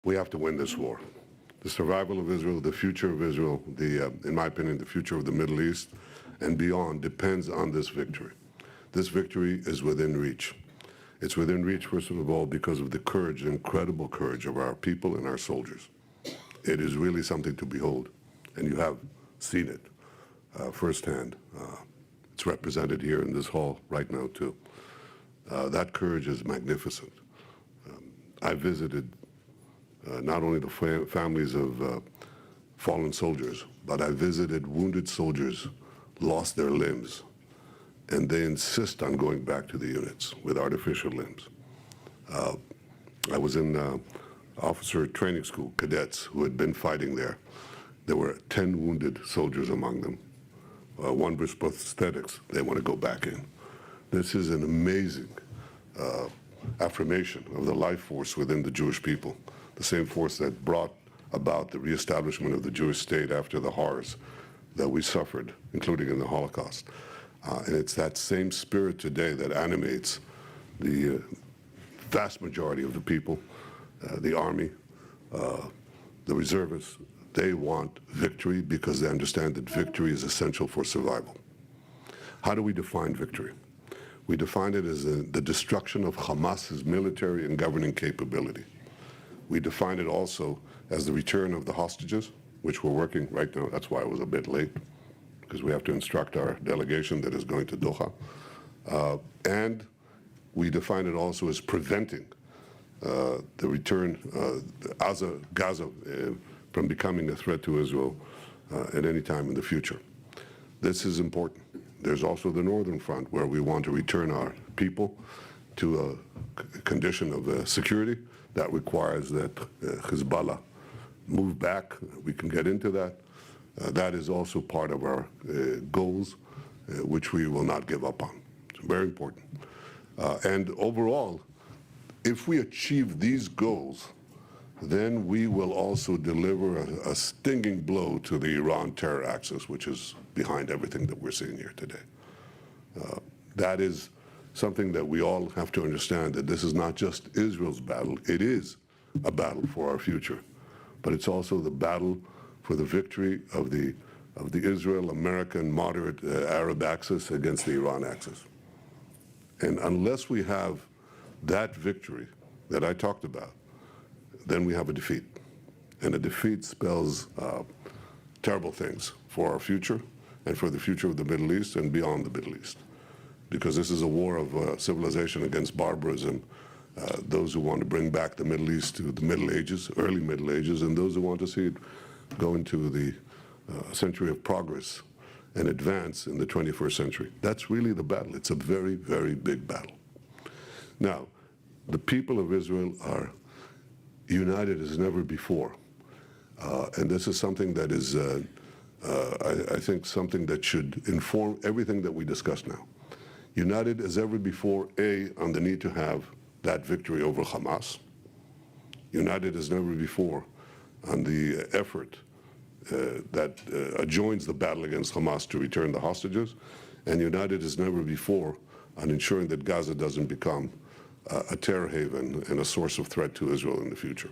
We have to win this war. The survival of Israel, the future of Israel, in my opinion, the future of the Middle East and beyond depends on this victory. This victory is within reach. It's within reach, first of all, because of the courage, the incredible courage of our people and our soldiers. It is really something to behold, and you have seen it firsthand. It's represented here in this hall right now, too. That courage is magnificent. I visited not only the families of fallen soldiers, but I visited wounded soldiers, lost their limbs, and they insist on going back to the units with artificial limbs. I was in officer training school, cadets who had been fighting there. There were 10 wounded soldiers among them. One with prosthetics, they want to go back in. This is an amazing affirmation of the life force within the Jewish people, the same force that brought about the reestablishment of the Jewish state after the horrors that we suffered, including in the Holocaust. And it's that same spirit today that animates the vast majority of the people, the army, the reservists. They want victory because they understand that victory is essential for survival. How do we define victory? We define it as the destruction of Hamas's military and governing capability. We define it also as the return of the hostages, which we're working right now. That's why I was a bit late, because we have to instruct our delegation that is going to Doha. And we define it also as preventing the return of Gaza from becoming a threat to Israel at any time in the future. This is important. There's also the northern front, where we want to return our people to a condition of security that requires that Hezbollah move back. We can get into that. That is also part of our goals, which we will not give up on. It's very important. And overall, if we achieve these goals, then we will also deliver a stinging blow to the Iran terror axis, which is behind everything that we're seeing here today. That is something that we all have to understand, that this is not just Israel's battle. It is a battle for our future, but it's also the battle for the victory of the Israel-American moderate Arab axis against the Iran axis. And unless we have that victory that I talked about, then we have a defeat. And a defeat spells terrible things for our future and for the future of the Middle East and beyond the Middle East. Because this is a war of civilization against barbarism, those who want to bring back the Middle East to the Middle Ages, early Middle Ages, and those who want to see it go into the century of progress and advance in the 21st century. That's really the battle. It's a very, very big battle. Now, the people of Israel are united as never before. And this is something that is, I think, something that should inform everything that we discuss now. United as ever before, on the need to have that victory over Hamas. United as never before on the effort that adjoins the battle against Hamas to return the hostages. And united as never before on ensuring that Gaza doesn't become a terror haven and a source of threat to Israel in the future.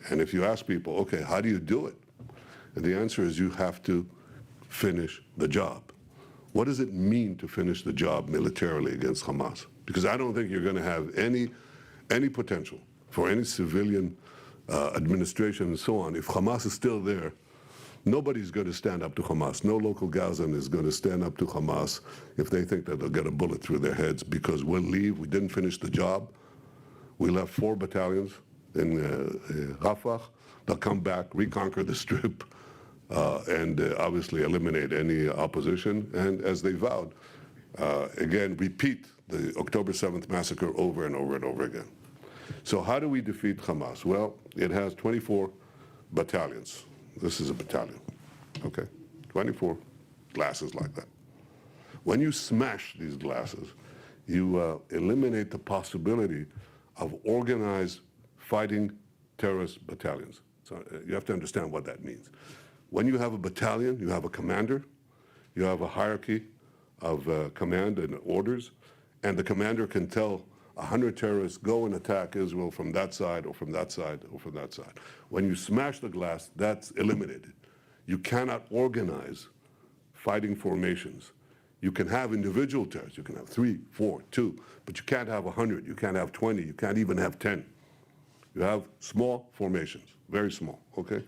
And if you ask people, okay, how do you do it? And the answer is you have to finish the job. What does it mean to finish the job militarily against Hamas? Because I don't think you're going to have any potential for any civilian administration and so on. If Hamas is still there, nobody's going to stand up to Hamas. No local Gazan is going to stand up to Hamas if they think that they'll get a bullet through their heads, because we'll leave. We didn't finish the job. We left 4 battalions in Rafah. They'll come back, reconquer the Strip, and obviously eliminate any opposition. And as they vowed, again, repeat the October 7th massacre over and over and over again. So how do we defeat Hamas? Well, it has 24 battalions. This is a battalion, okay? 24 glasses like that. When you smash these glasses, you eliminate the possibility of organized fighting terrorist battalions. So you have to understand what that means. When you have a battalion, you have a commander, you have a hierarchy of command and orders, and the commander can tell 100 terrorists go and attack Israel from that side or from that side or from that side. When you smash the glass, that's eliminated. You cannot organize fighting formations. You can have individual terrorists. You can have 3, 4, 2, but you can't have 100. You can't have 20. You can't even have 10. You have small formations, very small, okay?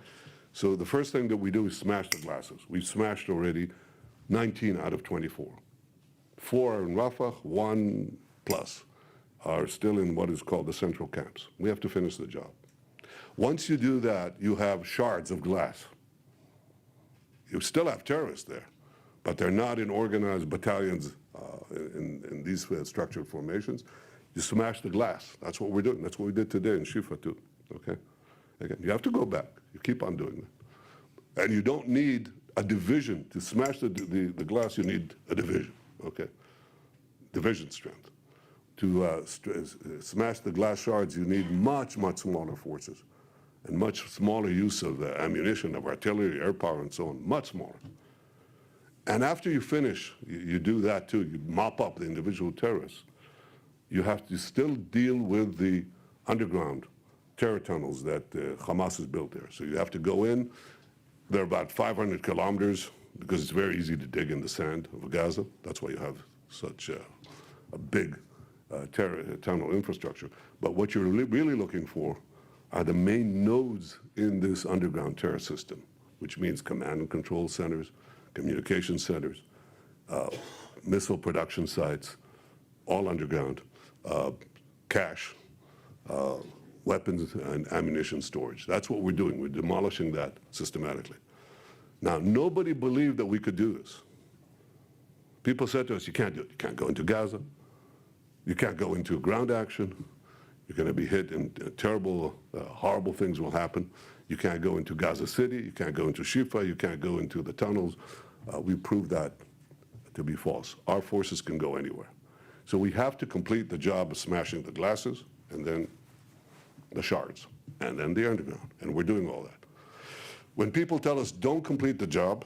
So the first thing that we do is smash the glasses. We've smashed already 19 out of 24. 4 are in Rafah, 1 plus are still in what is called the central camps. We have to finish the job. Once you do that, you have shards of glass. You still have terrorists there, but they're not in organized battalions in these structured formations. You smash the glass. That's what we're doing. That's what we did today in Shifa too, okay? Again, you have to go back. You keep on doing that. And you don't need a division. To smash the glass, you need a division, okay? Division strength. To smash the glass shards, you need much, much smaller forces and much smaller use of ammunition, of artillery, air power, and so on, much smaller. And after you finish, you do that too. You mop up the individual terrorists. You have to still deal with the underground terror tunnels that Hamas has built there. So you have to go in. They're about 500 kilometers because it's very easy to dig in the sand of Gaza. That's why you have such a big terror tunnel infrastructure. But what you're really looking for are the main nodes in this underground terror system, which means command and control centers, communication centers, missile production sites, all underground, cache, weapons and ammunition storage. That's what we're doing. We're demolishing that systematically. Now, nobody believed that we could do this. People said to us, you can't do it. You can't go into Gaza. You can't go into ground action. You're going to be hit and terrible, horrible things will happen. You can't go into Gaza City. You can't go into Shifa. You can't go into the tunnels. We proved that to be false. Our forces can go anywhere. So we have to complete the job of smashing the glasses and then the shards and then the underground. And we're doing all that. When people tell us don't complete the job,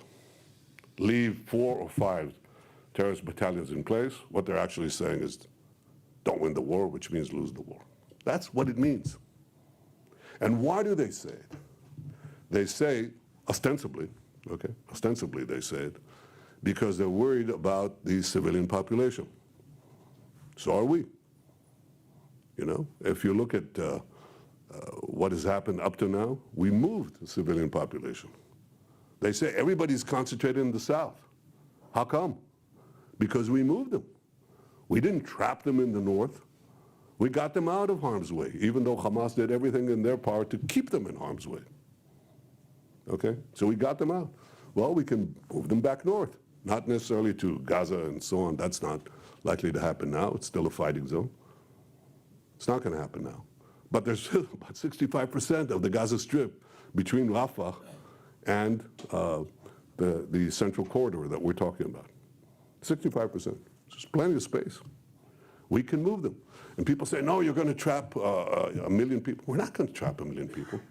leave 4 or 5 terrorist battalions in place, what they're actually saying is don't win the war, which means lose the war. That's what it means. And why do they say it? They say, ostensibly, okay, ostensibly they say it, because they're worried about the civilian population. So are we. You know, if you look at what has happened up to now, we moved the civilian population. They say everybody's concentrated in the south. How come? Because we moved them. We didn't trap them in the north. We got them out of harm's way, even though Hamas did everything in their power to keep them in harm's way. Okay, so we got them out. Well, we can move them back north, not necessarily to Gaza and so on. That's not likely to happen now. It's still a fighting zone. It's not going to happen now. But there's still about 65% of the Gaza Strip between Rafah and the central corridor that we're talking about. 65%. There's plenty of space. We can move them. And people say, no, you're going to trap 1 million people. We're not going to trap 1 million people.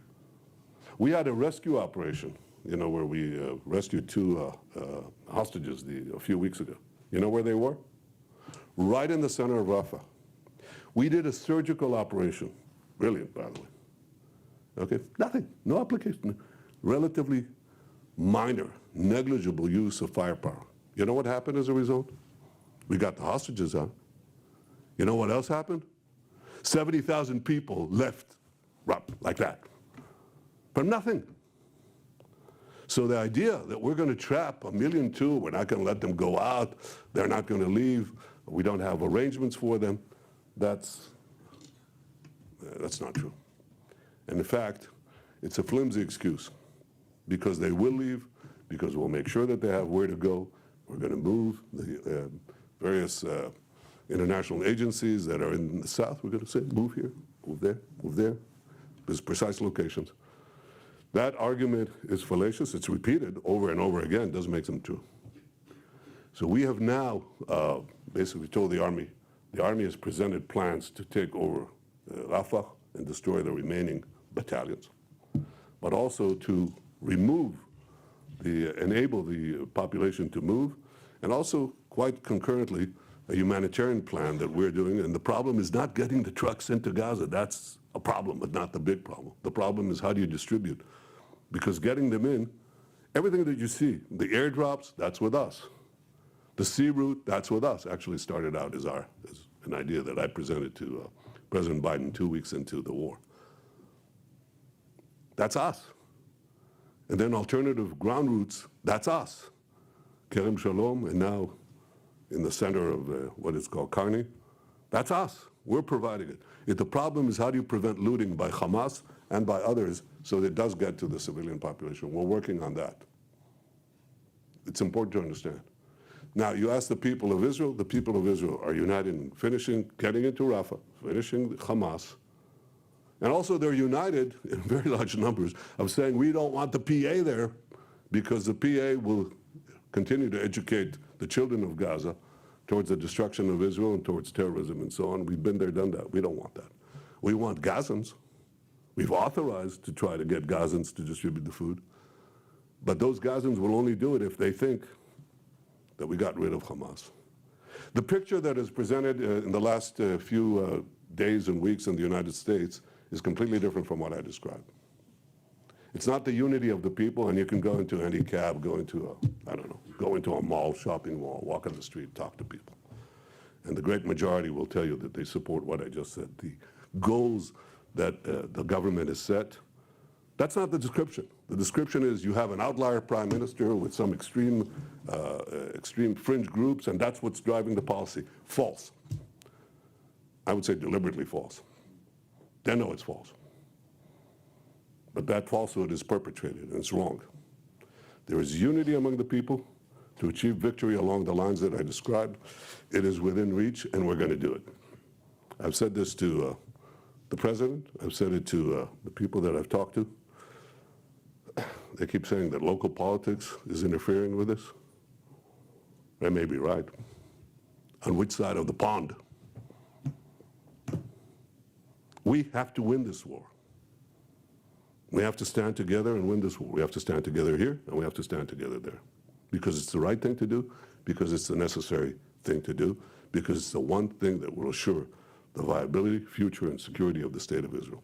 We had a rescue operation, you know, where we rescued 2 hostages a few weeks ago. You know where they were? Right in the center of Rafah. We did a surgical operation. Brilliant, by the way. Okay, nothing, no application. Relatively minor, negligible use of firepower. You know what happened as a result? We got the hostages out. You know what else happened? 70,000 people left like that. From nothing. So the idea that we're going to trap 1.2 million, we're not going to let them go out, they're not going to leave, we don't have arrangements for them, that's not true. And in fact, it's a flimsy excuse because they will leave, because we'll make sure that they have where to go. We're going to move the various international agencies that are in the south. We're going to say, move here, move there, move there. There's precise locations. That argument is fallacious. It's repeated over and over again. It doesn't make them true. So we have now basically told the army has presented plans to take over Rafah and destroy the remaining battalions, but also to enable the population to move, and also quite concurrently a humanitarian plan that we're doing, and the problem is not getting the trucks into Gaza. That's a problem, but not the big problem. The problem is how do you distribute? Because getting them in, everything that you see, the airdrops, that's with us. The sea route, that's with us. Actually started out as an idea that I presented to President Biden 2 weeks into the war. That's us. And then alternative ground routes, that's us. Kerem Shalom, and now in the center of what is called Karni, that's us. We're providing it. If the problem is how do you prevent looting by Hamas and by others so that it does get to the civilian population, we're working on that. It's important to understand. Now, you ask the people of Israel are united in getting into Rafah, finishing Hamas, and also they're united in very large numbers of saying we don't want the PA there because the PA will continue to educate the children of Gaza towards the destruction of Israel and towards terrorism and so on. We've been there, done that. We don't want that. We want Gazans. We've authorized to try to get Gazans to distribute the food. But those Gazans will only do it if they think that we got rid of Hamas. The picture that is presented in the last few days and weeks in the United States is completely different from what I described. It's not the unity of the people, and you can go into any cab, go into a mall, shopping mall, walk on the street, talk to people. And the great majority will tell you that they support what I just said. The goals that the government has set, that's not the description. The description is you have an outlier prime minister with some extreme fringe groups, and that's what's driving the policy. False. I would say deliberately false. They know it's false. But that falsehood is perpetrated, and it's wrong. There is unity among the people to achieve victory along the lines that I described. It is within reach, and we're going to do it. I've said this to the president. I've said it to the people that I've talked to. They keep saying that local politics is interfering with this. They may be right. On which side of the pond? We have to win this war. We have to stand together and win this war. We have to stand together here, and we have to stand together there. Because it's the right thing to do, because it's the necessary thing to do, because it's the one thing that will assure the viability, future, and security of the State of Israel.